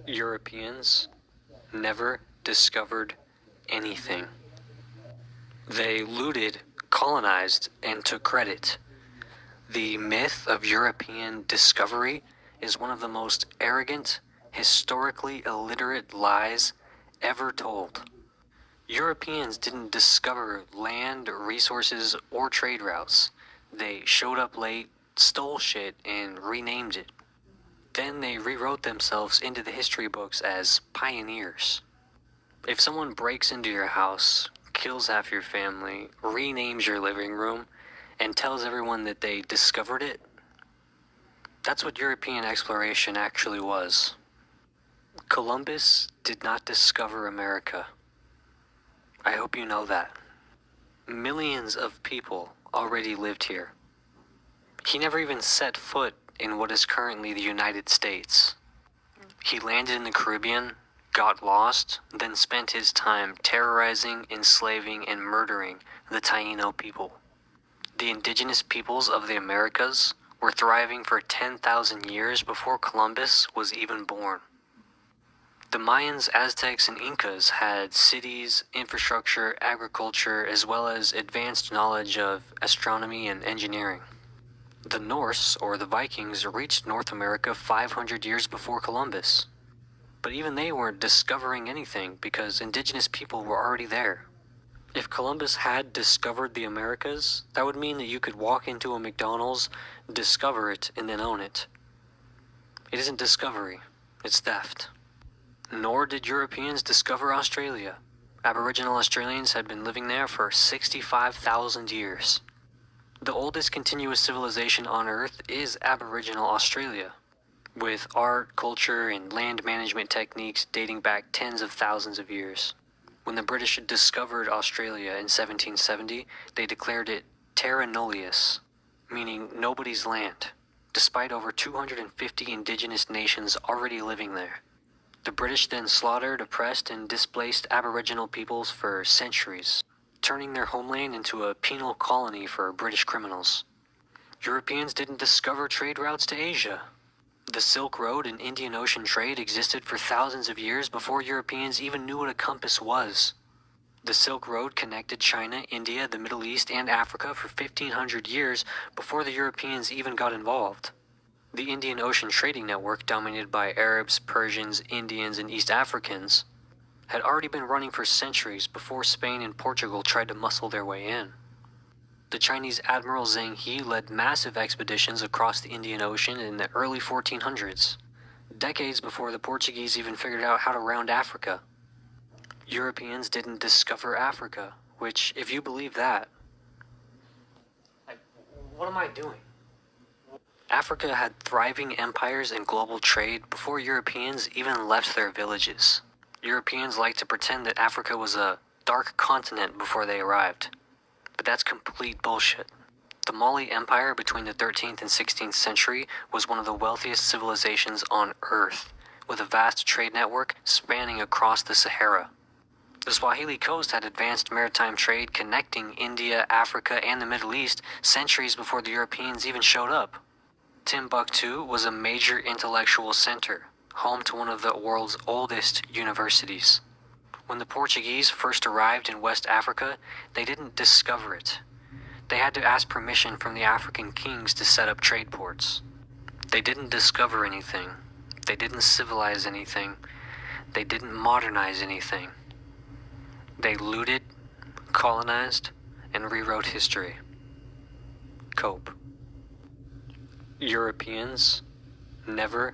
Europeans never discovered anything. They looted, colonized, and took credit. The myth of European discovery is one of the most arrogant, historically illiterate lies ever told. Europeans didn't discover land, resources, or trade routes. They showed up late, stole shit, and renamed it. Then they rewrote themselves into the history books as pioneers. If someone breaks into your house, kills half your family, renames your living room, and tells everyone that they discovered it, that's what European exploration actually was. Columbus did not discover America. I hope you know that. Millions of people already lived here. He never even set foot in what is currently the United States. He landed in the Caribbean, got lost, then spent his time terrorizing, enslaving, and murdering the Taino people. The indigenous peoples of the Americas were thriving for 10,000 years before Columbus was even born. The Mayans, Aztecs, and Incas had cities, infrastructure, agriculture, as well as advanced knowledge of astronomy and engineering. The Norse, or the Vikings, reached North America 500 years before Columbus. But even they weren't discovering anything because indigenous people were already there. If Columbus had discovered the Americas, that would mean that you could walk into a McDonald's, discover it, and then own it. It isn't discovery, it's theft. Nor did Europeans discover Australia. Aboriginal Australians had been living there for 65,000 years. The oldest continuous civilization on Earth is Aboriginal Australia, with art, culture, and land management techniques dating back tens of thousands of years. When the British discovered Australia in 1770, they declared it terra nullius, meaning nobody's land, despite over 250 indigenous nations already living there. The British then slaughtered, oppressed, and displaced Aboriginal peoples for centuries, turning their homeland into a penal colony for British criminals. Europeans didn't discover trade routes to Asia. The Silk Road and Indian Ocean trade existed for thousands of years before Europeans even knew what a compass was. The Silk Road connected China, India, the Middle East, and Africa for 1,500 years before the Europeans even got involved. The Indian Ocean trading network, dominated by Arabs, Persians, Indians, and East Africans, had already been running for centuries before Spain and Portugal tried to muscle their way in. The Chinese Admiral Zheng He led massive expeditions across the Indian Ocean in the early 1400s, decades before the Portuguese even figured out how to round Africa. Europeans didn't discover Africa, which, if you believe that, what am I doing? Africa had thriving empires and global trade before Europeans even left their villages. Europeans like to pretend that Africa was a dark continent before they arrived. But that's complete bullshit. The Mali Empire between the 13th and 16th century was one of the wealthiest civilizations on Earth, with a vast trade network spanning across the Sahara. The Swahili coast had advanced maritime trade connecting India, Africa, and the Middle East centuries before the Europeans even showed up. Timbuktu was a major intellectual center, home to one of the world's oldest universities. When the Portuguese first arrived in West Africa, they didn't discover it. They had to ask permission from the African kings to set up trade ports. They didn't discover anything. They didn't civilize anything. They didn't modernize anything. They looted, colonized, and rewrote history. Cope. Europeans never